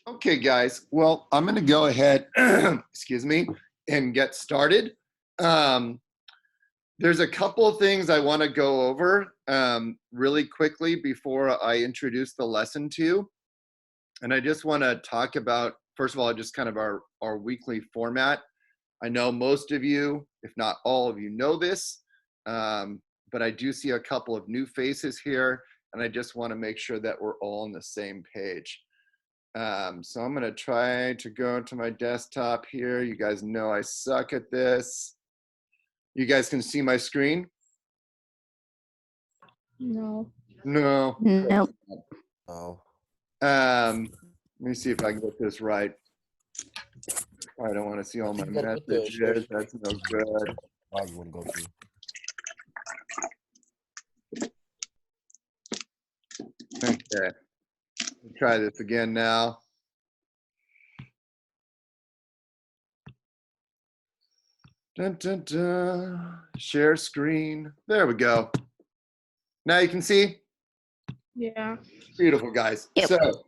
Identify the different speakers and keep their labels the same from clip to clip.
Speaker 1: Okay, guys. Well, I'm going to go ahead, excuse me, and get started. Um, there's a couple of things I want to go over really quickly before I introduce the lesson to you. And I just want to talk about, first of all, just kind of our weekly format. I know most of you, if not all of you, know this, but I do see a couple of new faces here, and I just want to make sure that we're all on the same page. So I'm gonna try to go to my desktop here. You guys know I suck at this. You guys can see my screen?
Speaker 2: No.
Speaker 1: No.
Speaker 2: Nope.
Speaker 3: Oh.
Speaker 1: Let me see if I can get this right. I don't want to see all my
Speaker 3: You gotta put the share
Speaker 1: messages. That's no good.
Speaker 3: Oh, you want to go to?
Speaker 1: Okay. Try this again now. Dun, dun, dun. Share screen. There we go. Now you can see?
Speaker 2: Yeah.
Speaker 1: Beautiful, guys.
Speaker 2: Yep.
Speaker 1: So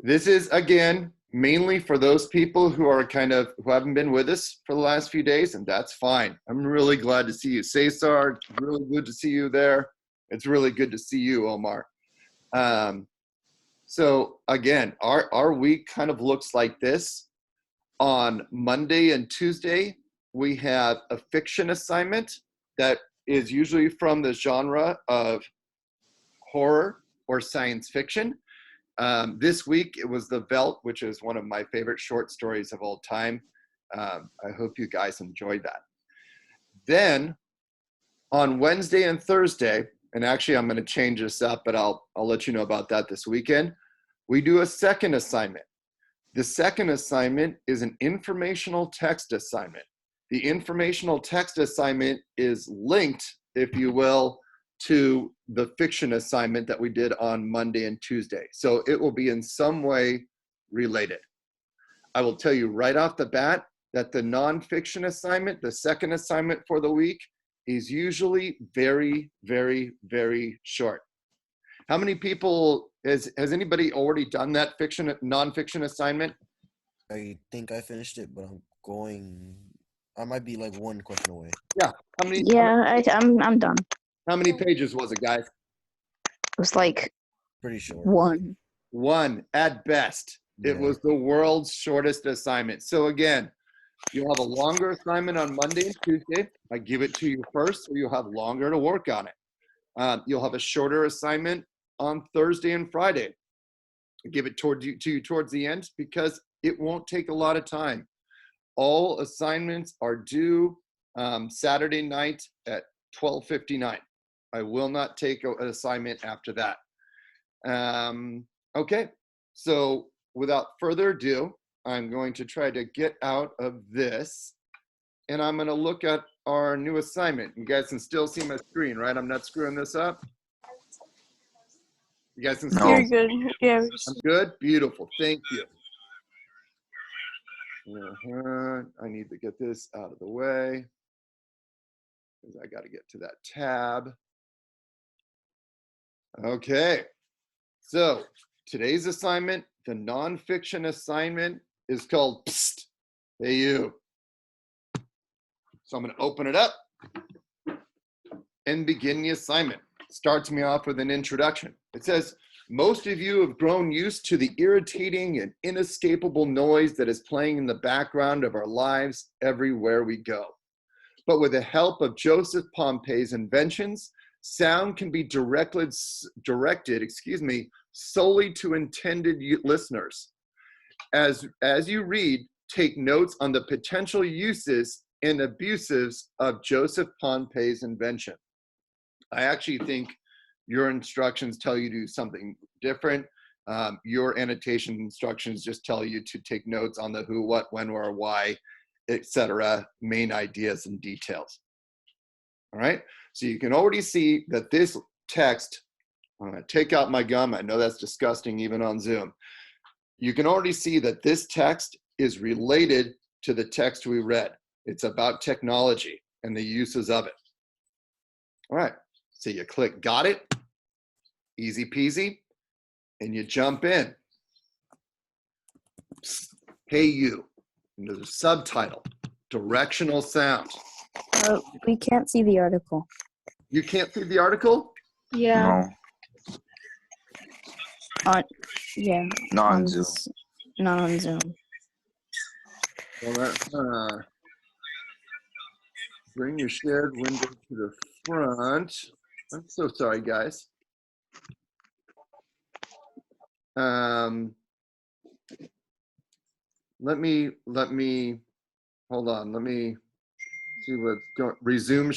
Speaker 1: this is, again, mainly for those people who are who haven't been with us for the last few days, and that's fine. I'm really glad to see you. Cesar, really good to see you there. It's really good to see you, Omar. So again, our week kind of looks like this. On Monday and Tuesday, we have a fiction assignment that is usually from the genre of horror or science fiction. This week, it was The Veldt, which is one of my favorite short stories of all time. I hope you guys enjoyed that. Then, on Wednesday and Thursday, and actually I'm going to change this up, but I'll let you know about that this weekend, we do a second assignment. The second assignment is an informational text assignment. The informational text assignment is linked, if you will, to the fiction assignment that we did on Monday and Tuesday. So it will be in some way related. I will tell you right off the bat that the nonfiction assignment, the second assignment for the week, is usually very, very, very short. How many people, has anybody already done that nonfiction assignment?
Speaker 3: I think I finished it, but I might be like one question away.
Speaker 1: Yeah.
Speaker 2: I'm done.
Speaker 1: How many pages was it, guys?
Speaker 2: It was like
Speaker 3: Pretty short.
Speaker 1: One at best.
Speaker 3: Yeah.
Speaker 1: It was the world's shortest assignment. So again, you'll have a longer assignment on Monday and Tuesday. I give it to you first, so you'll have longer to work on it. You'll have a shorter assignment on Thursday and Friday. I give it to you towards the end because it won't take a lot of time. All assignments are due Saturday night at 12:59. I will not take an assignment after that. Okay, so without further ado, I'm going to try to get out of this, and I'm going to look at our new assignment. You guys can still see my screen, right? I'm not screwing this up. You guys can see
Speaker 2: You're
Speaker 1: it?
Speaker 2: good. Yeah.
Speaker 1: I'm good? Beautiful. Thank you. I need to get this out of the way because I got to get to that tab. Okay. So today's assignment, the nonfiction assignment, is called Psst, Hey You. So I'm going to open it up and begin the assignment. Starts me off with an introduction. It says, most of you have grown used to the irritating and inescapable noise that is playing in the background of our lives everywhere we go. But with the help of Joseph Pompey's inventions, sound can be directed solely to intended listeners. As you read, take notes on the potential uses and abuses of Joseph Pompey's invention. I actually think your instructions tell you to do something different. Your annotation instructions just tell you to take notes on the who, what, when, where, why, etc., main ideas and details. All right, so you can already see that this text, I'm going to take out my gum. I know that's disgusting even on Zoom. You can already see that this text is related to the text we read. It's about technology and the uses of it. All right, so you click got it, easy peasy, and you jump in. Psst, hey you. And there's a subtitle, directional sound.
Speaker 2: We can't see the article.
Speaker 1: You can't see the article?
Speaker 2: Yeah.
Speaker 4: No,
Speaker 2: Yeah.
Speaker 4: not on Zoom.
Speaker 2: Not on Zoom.
Speaker 1: Well, bring your shared window to the front. I'm so sorry, guys. Let me, hold on. Let me see what's going, resume.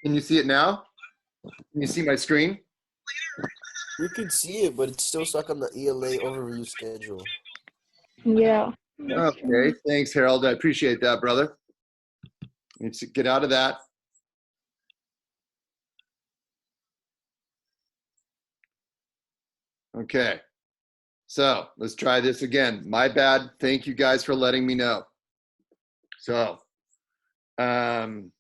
Speaker 1: Can you see it now? Can you see my screen?
Speaker 3: We could see it, but it's still stuck on the ELA overview schedule.
Speaker 2: Yeah.
Speaker 1: Okay, thanks, Harold. I appreciate that, brother. Need to get out of that. Okay, so let's try this again. My bad. Thank you guys for letting me know. So, man,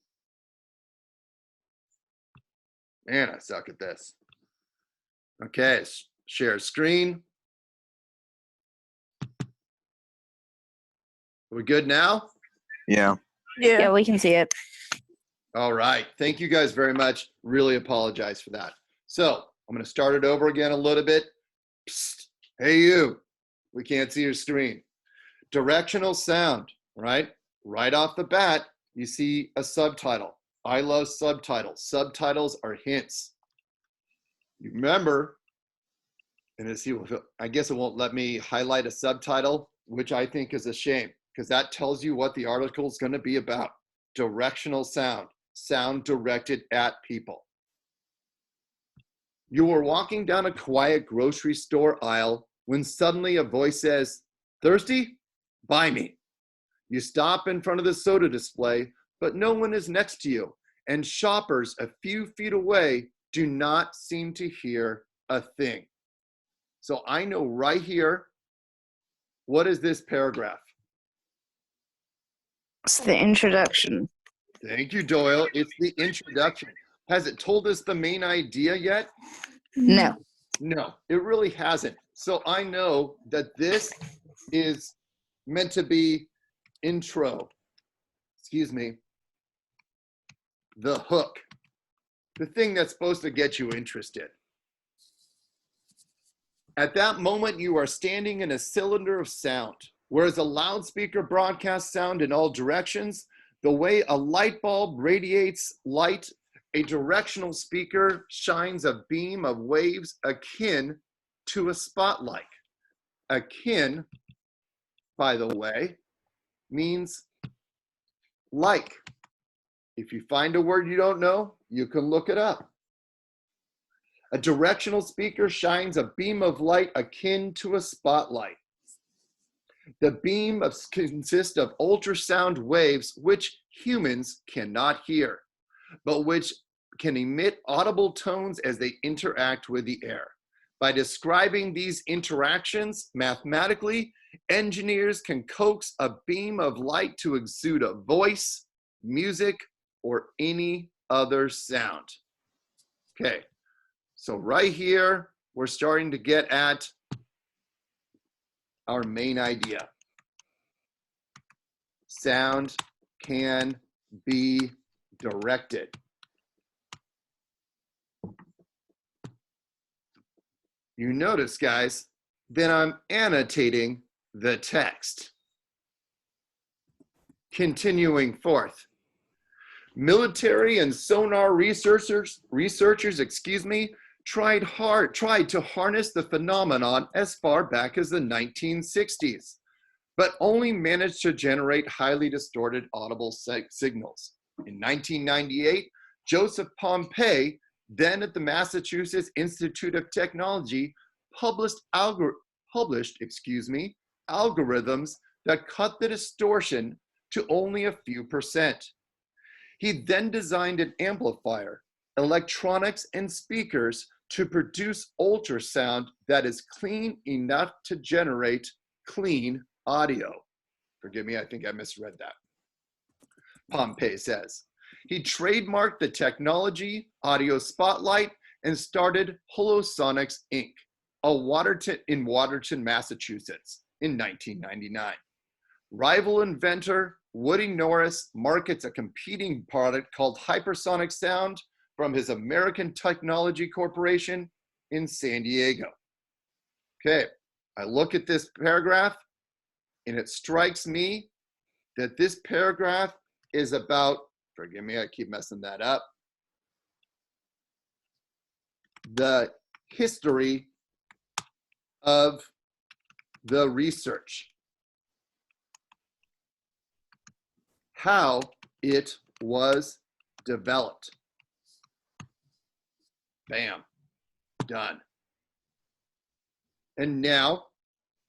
Speaker 1: I suck at this. Okay, share screen. Are we good now?
Speaker 4: Yeah.
Speaker 2: Yeah, we can see it.
Speaker 1: All right. Thank you guys very much. Really apologize for that. So I'm going to start it over again a little bit. Psst. Hey, you. We can't see your screen. Directional sound, right? Right off the bat, you see a subtitle. I love subtitles. Subtitles are hints. You remember, and I guess it won't let me highlight a subtitle, which I think is a shame because that tells you what the article is going to be about. Directional sound. Sound directed at people. You were walking down a quiet grocery store aisle when suddenly a voice says, "Thirsty? Buy me." You stop in front of the soda display, but no one is next to you, and shoppers a few feet away do not seem to hear a thing. So I know right here, what is this paragraph?
Speaker 2: It's the introduction.
Speaker 1: Thank you, Doyle. It's the introduction. Has it told us the main idea yet?
Speaker 2: No.
Speaker 1: No, it really hasn't. So I know that this is meant to be intro. Excuse me. The hook. The thing that's supposed to get you interested. At that moment, you are standing in a cylinder of sound. Whereas a loudspeaker broadcasts sound in all directions, the way a light bulb radiates light, a directional speaker shines a beam of waves akin to a spotlight. Akin, by the way, means like. If you find a word you don't know, you can look it up. A directional speaker shines a beam of light akin to a spotlight. The beam consists of ultrasound waves which humans cannot hear, but which can emit audible tones as they interact with the air. By describing these interactions mathematically, engineers can coax a beam of light to exude a voice, music, or any other sound. Okay, so right here, we're starting to get at our main idea. Sound can be directed. You notice, guys, that I'm annotating the text. Continuing forth. Military and sonar researchers, tried to harness the phenomenon as far back as the 1960s, but only managed to generate highly distorted audible signals. In 1998, Joseph Pompey, then at the Massachusetts Institute of Technology, published algorithms that cut the distortion to only a few percent. He then designed an amplifier, electronics, and speakers to produce ultrasound that is clean enough to generate clean audio. Forgive me, I think I misread that. Pompey says. He trademarked the technology, Audio Spotlight, and started Holosonics Inc., in Watertown, Massachusetts. in 1999. Rival inventor Woody Norris markets a competing product called hypersonic sound from his American Technology Corporation in San Diego. Okay, I look at this paragraph and it strikes me that this paragraph is about, forgive me, I keep messing that up, the history of the research, how it was developed. Bam, done. And now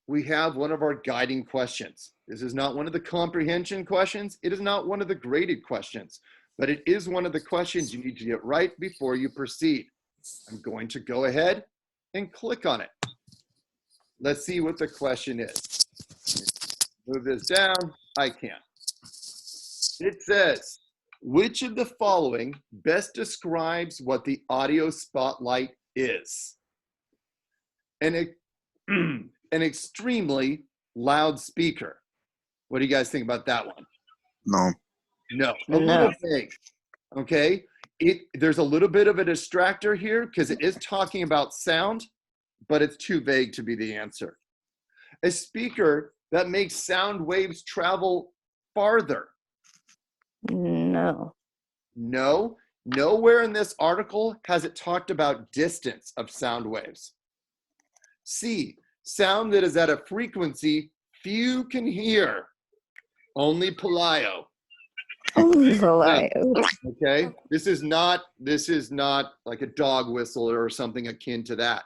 Speaker 1: we have one of our guiding questions. This is not one of the comprehension questions. It is not one of the graded questions, but it is one of the questions you need to get right before you proceed. I'm going to go ahead and click on it. Let's see what the question is. Move this down. I can. It says, which of the following best describes what the audio spotlight is? An extremely loud speaker. What do you guys think about that one?
Speaker 3: No.
Speaker 1: No. A
Speaker 2: No.
Speaker 1: little vague. Okay. There's a little bit of a distractor here because it is talking about sound, but it's too vague to be the answer. A speaker that makes sound waves travel farther.
Speaker 2: No.
Speaker 1: No. Nowhere in this article has it talked about distance of sound waves. C, sound that is at a frequency few can hear. Only Palaio. Okay, this is not like a dog whistle or something akin to that.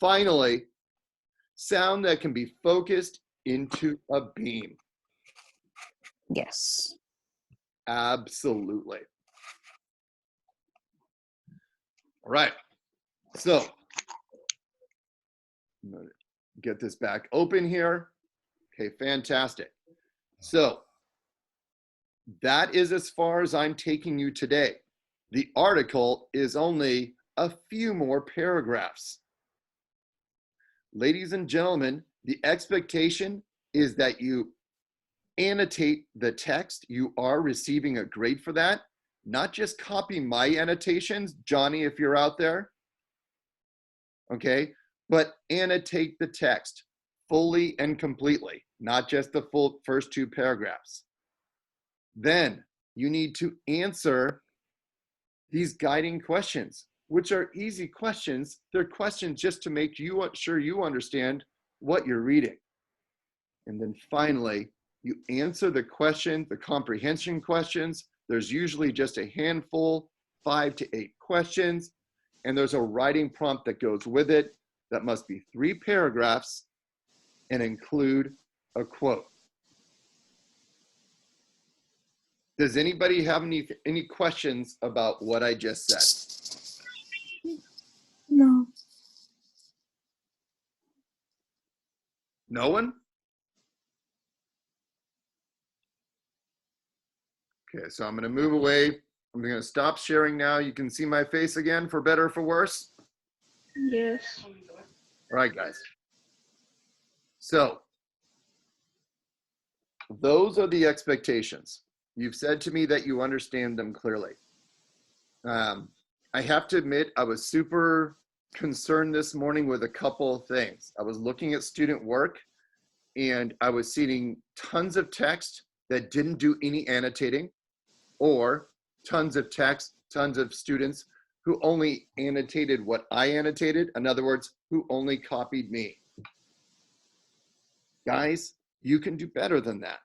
Speaker 1: Finally, sound that can be focused into a beam.
Speaker 2: Yes.
Speaker 1: Absolutely. All right, so I'm gonna get this back open here. Okay, fantastic. So that is as far as I'm taking you today. The article is only a few more paragraphs. Ladies and gentlemen, the expectation is that you annotate the text. You are receiving a grade for that. Not just copy my annotations, Johnny, if you're out there, okay? But annotate the text fully and completely, not just the full first two paragraphs. Then you need to answer these guiding questions, which are easy questions. They're questions just to make you sure you understand what you're reading. And then finally, you answer the question, the comprehension questions. There's usually just a handful, 5 to 8 questions, and there's a writing prompt that goes with it that must be 3 paragraphs and include a quote. Does anybody have any questions about what I just said?
Speaker 2: No.
Speaker 1: No one? Okay, so I'm going to move away. I'm going to stop sharing now. You can see my face again, for better or for worse.
Speaker 2: Yes.
Speaker 1: All right, guys. So those are the expectations. You've said to me that you understand them clearly. I have to admit, I was super concerned this morning with a couple of things. I was looking at student work and I was seeing tons of text that didn't do any annotating, or tons of text, tons of students who only annotated what I annotated. In other words, who only copied me. Guys, you can do better than that.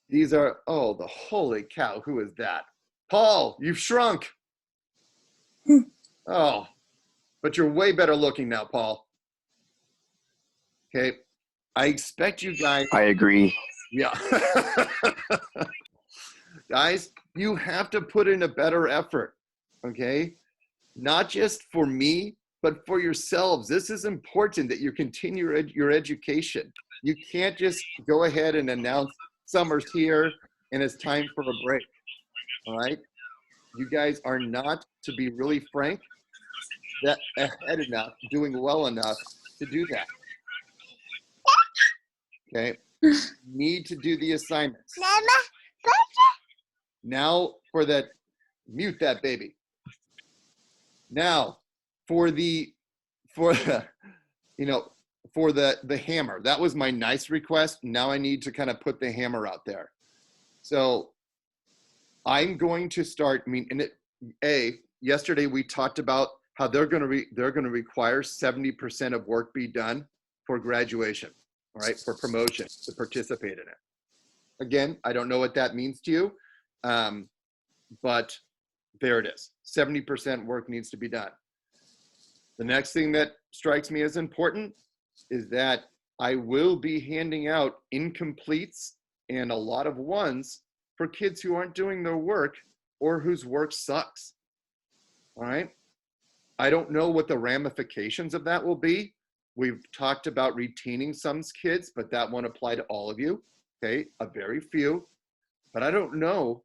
Speaker 1: These are, oh, the holy cow, who is that? Paul, you've shrunk. Oh, but you're way better looking now, Paul. Okay, I expect you guys.
Speaker 4: I agree.
Speaker 1: Yeah. Guys, you have to put in a better effort, okay? Not just for me, but for yourselves. This is important that you continue your education. You can't just go ahead and announce summer's here and it's time for a break, all right? You guys are not, to be really frank, that ahead enough, doing well enough to do that. Okay. Need to do the assignments. Now for that, mute that baby. Now for the, you know, for the hammer. That was my nice request. Now I need to kind of put the hammer out there. So I'm going to start, I mean, yesterday we talked about how they're going to require 70% of work be done for graduation, all right, for promotion to participate in it. Again, I don't know what that means to you, but there it is. 70% work needs to be done. The next thing that strikes me as important is that I will be handing out incompletes and a lot of ones for kids who aren't doing their work or whose work sucks. All right. I don't know what the ramifications of that will be. We've talked about retaining some kids, but that won't apply to all of you. Okay. A very few, but I don't know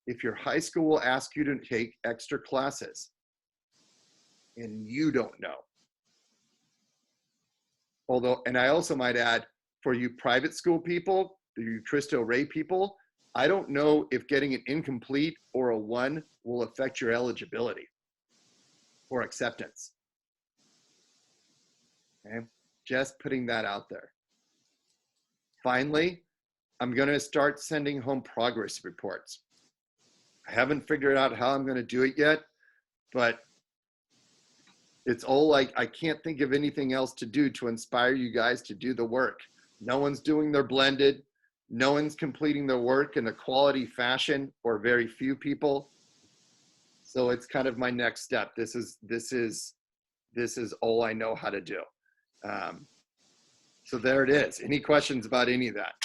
Speaker 1: if your high school will ask you to take extra classes and you don't know. Although, and I also might add, for you private school people, you Cristo Rey people, I don't know if getting an incomplete or a 1 will affect your eligibility or acceptance. Okay, just putting that out there. Finally, I'm going to start sending home progress reports. I haven't figured out how I'm going to do it yet, but it's all like, I can't think of anything else to do to inspire you guys to do the work. No one's doing their blended. No one's completing their work in a quality fashion, or very few people. So it's kind of my next step. This is all I know how to do. So there it is. Any questions about any of that?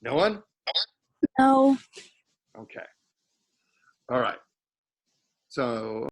Speaker 1: No one?
Speaker 2: No.
Speaker 1: Okay. All right. So